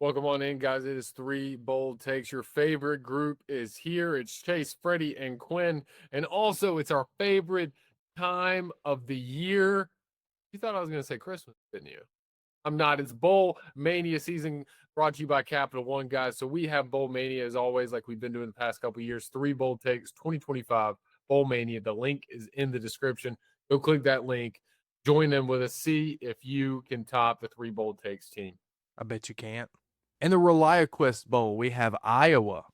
Welcome on in, guys. It is Three Bold Takes. Your favorite group is here. It's Chase, Freddie, and Quinn. And also, it's our favorite time of the year. You thought I was going to say Christmas, didn't you? I'm not. It's Bowl Mania season brought to you by Capital One, guys. So we have Bowl Mania as always, like we've been doing the past couple years. Three Bold Takes, 2025 Bowl Mania. The link is in the description. Go click that link. Join them with us. See if you can top the Three Bold Takes team. I bet you can't. In the ReliaQuest Bowl, we have Iowa.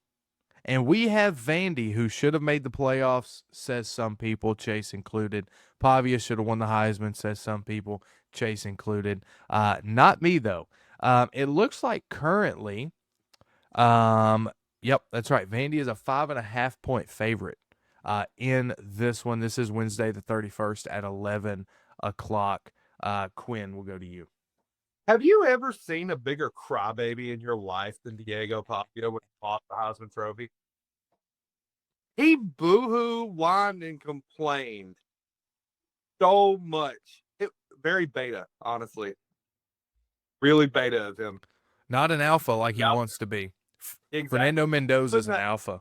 And we have Vandy, who should have made the playoffs, says some people, Chase included. Pavia should have won the Heisman, says some people, Chase included. Not me, though. It looks like currently, yep, that's right. Vandy is a 5.5-point favorite in this one. This is Wednesday the 31st at 11 o'clock. Quinn, we'll go to you. Have you ever seen a bigger crybaby in your life than Diego Pavia when he lost the Heisman Trophy? He boo-hoo, whined, and complained so much. Very beta, honestly. Really beta of him. Not an alpha like he wants to be. Exactly. Fernando Mendoza's an alpha.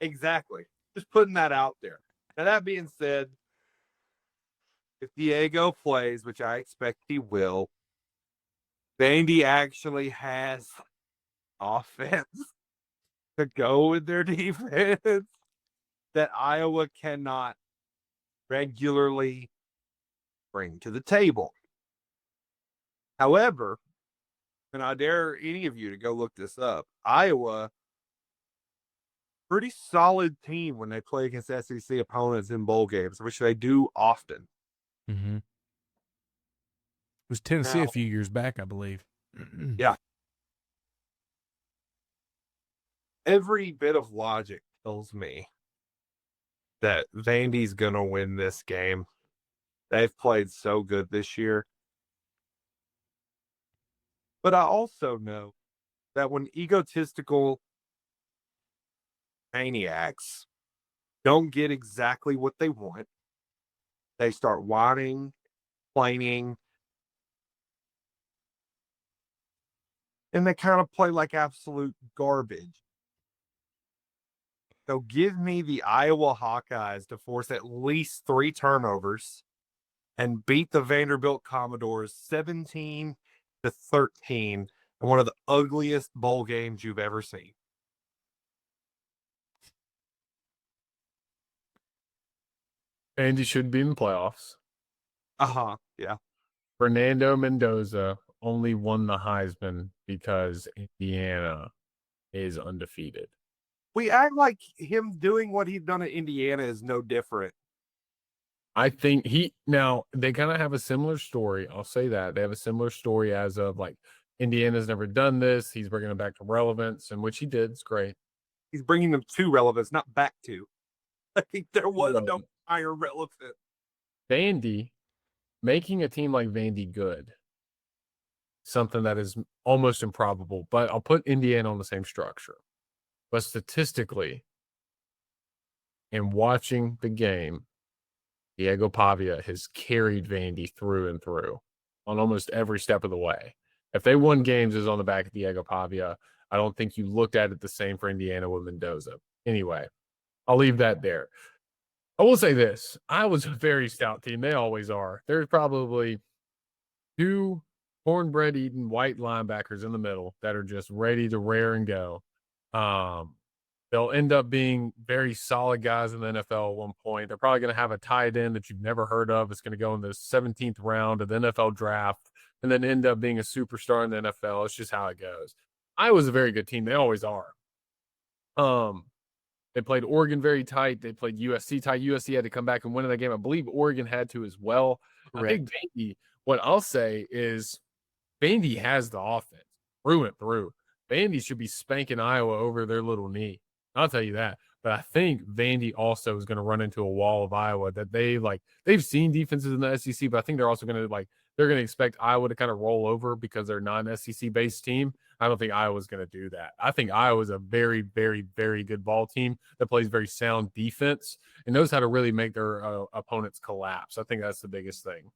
Exactly. Just putting that out there. Now, that being said, if Diego plays, which I expect he will, Vandy actually has offense to go with their defense that Iowa cannot regularly bring to the table. However, and I dare any of you to go look this up, Iowa, pretty solid team when they play against SEC opponents in bowl games, which they do often. Mm-hmm. It was Tennessee a few years back, I believe. Yeah. Every bit of logic tells me that Vandy's going to win this game. They've played so good this year. But I also know that when egotistical maniacs don't get exactly what they want, they start whining, complaining, and they kind of play like absolute garbage. So give me the Iowa Hawkeyes to force at least 3 turnovers and beat the Vanderbilt Commodores 17-13 in one of the ugliest bowl games you've ever seen. Vandy should be in the playoffs. Yeah. Fernando Mendoza only won the Heisman because Indiana is undefeated. We act like him doing what he's done at Indiana is no different. I think they kind of have a similar story. I'll say that. They have a similar story as of like Indiana's never done this. He's bringing them back to relevance, and which he did. It's great. He's bringing them to relevance, not back to. I think there was no higher relevance. Vandy, making a team like Vandy good, something that is almost improbable, but I'll put Indiana on the same structure. But statistically, in watching the game, Diego Pavia has carried Vandy through and through on almost every step of the way. If they won games, it was on the back of Diego Pavia. I don't think you looked at it the same for Indiana with Mendoza. Anyway, I'll leave that there. I will say this. Iowa's a very stout team. They always are. There's probably 2 cornbread eating white linebackers in the middle that are just ready to rear and go. They'll end up being very solid guys in the NFL at one point. They're probably going to have a tight end that you've never heard of. It's going to go in the 17th round of the NFL draft and then end up being a superstar in the NFL. It's just how it goes. Iowa's a very good team. They always are. They played Oregon very tight. They played USC tight. USC had to come back and win that game. I believe Oregon had to as well. Correct. I think Vandy, what I'll say is Vandy has the offense through and through. Vandy should be spanking Iowa over their little knee. I'll tell you that. But I think Vandy also is going to run into a wall of Iowa that they've seen defenses in the SEC, but I think they're also going to they're going to expect Iowa to kind of roll over because they're not an SEC based team. I don't think Iowa's going to do that. I think Iowa's a very, very, very good ball team that plays very sound defense and knows how to really make their opponents collapse. I think that's the biggest thing.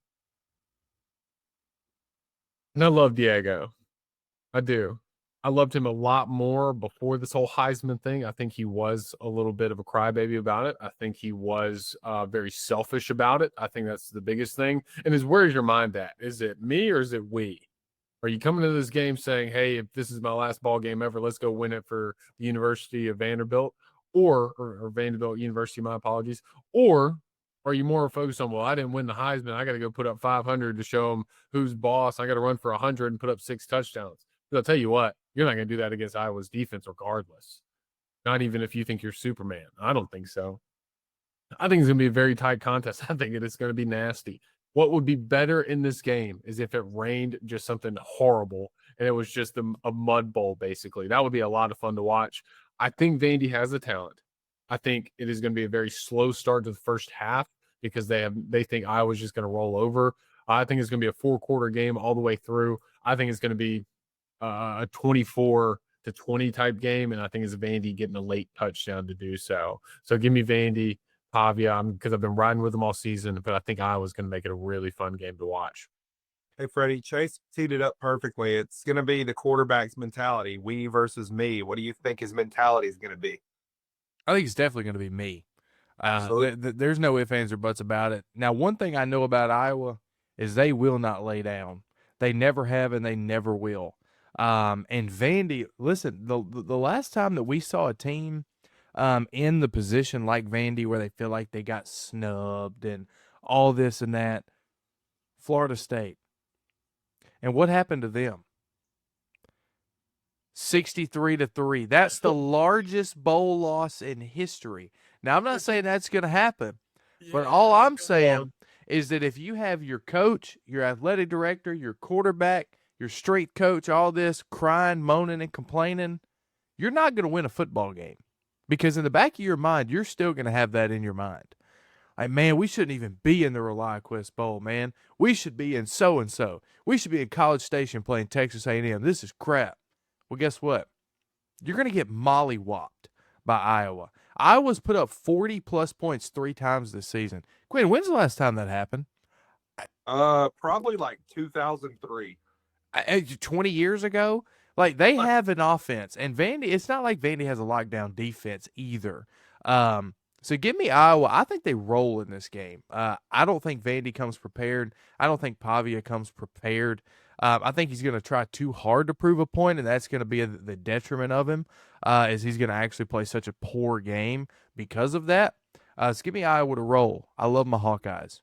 And I love Diego. I do. I loved him a lot more before this whole Heisman thing. I think he was a little bit of a crybaby about it. I think he was very selfish about it. I think that's the biggest thing. And where's your mind at? Is it me or is it we? Are you coming to this game saying, "Hey, if this is my last ball game ever, let's go win it for the University of Vanderbilt," or Vanderbilt University? My apologies. Or are you more focused on, "Well, I didn't win the Heisman. I got to go put up 500 to show them who's boss. I got to run for 100 and put up 6 touchdowns." Because I'll tell you what, you're not going to do that against Iowa's defense, regardless. Not even if you think you're Superman. I don't think so. I think it's going to be a very tight contest. I think it is going to be nasty. What would be better in this game is if it rained just something horrible and it was just a mud bowl, basically. That would be a lot of fun to watch. I think Vandy has the talent. I think it is going to be a very slow start to the first half because they think Iowa's just going to roll over. I think it's going to be a 4-quarter game all the way through. I think it's going to be a 24-20 type game, and I think it's Vandy getting a late touchdown to do so. So give me Vandy. Pavia, because I've been riding with them all season, but I think Iowa's going to make it a really fun game to watch. Hey, Freddie, Chase teed it up perfectly. It's going to be the quarterback's mentality, we versus me. What do you think his mentality is going to be? I think it's definitely going to be me. Absolutely. There's no ifs, ands, or buts about it. Now, one thing I know about Iowa is they will not lay down. They never have, and they never will. And Vandy, listen, the last time that we saw a team in the position like Vandy where they feel like they got snubbed and all this and that, Florida State. And what happened to them? 63-3. That's the largest bowl loss in history. Now, I'm not saying that's going to happen, but all I'm saying is that if you have your coach, your athletic director, your quarterback, your strength coach, all this crying, moaning, and complaining, you're not going to win a football game. Because in the back of your mind, you're still going to have that in your mind. Like, man, we shouldn't even be in the ReliaQuest Bowl, man. We should be in so-and-so. We should be in College Station playing Texas A&M. This is crap. Well, guess what? You're going to get mollywopped by Iowa. Iowa's put up 40-plus points 3 times this season. Quinn, when's the last time that happened? Probably like 2003. 20 years ago? Like, they have an offense, and Vandy, it's not like Vandy has a lockdown defense either. So give me Iowa. I think they roll in this game. I don't think Vandy comes prepared. I don't think Pavia comes prepared. I think he's going to try too hard to prove a point, and that's going to be the detriment of him, as he's going to actually play such a poor game because of that. So give me Iowa to roll. I love my Hawkeyes.